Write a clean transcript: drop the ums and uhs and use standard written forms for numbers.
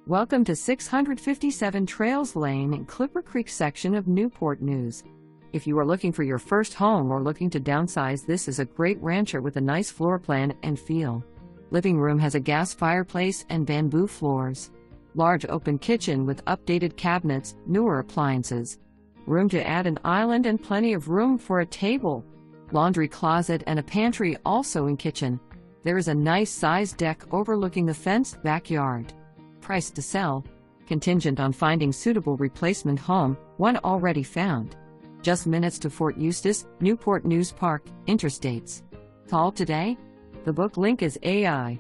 Welcome to 657 Trails Lane in Clipper Creek section of Newport News. If you are looking for your first home or looking to downsize, this is a great rancher with a nice floor plan and feel. Living room has a gas fireplace and bamboo floors. Large open kitchen with updated cabinets, newer appliances. Room to add an island and plenty of room for a table. Laundry closet and a pantry also in kitchen. There is a nice sized deck overlooking the fenced backyard. Price to sell. Contingent on finding suitable replacement home, one already found. Just minutes to Fort Eustis, Newport News Park, interstates. Call today. The book link is AI.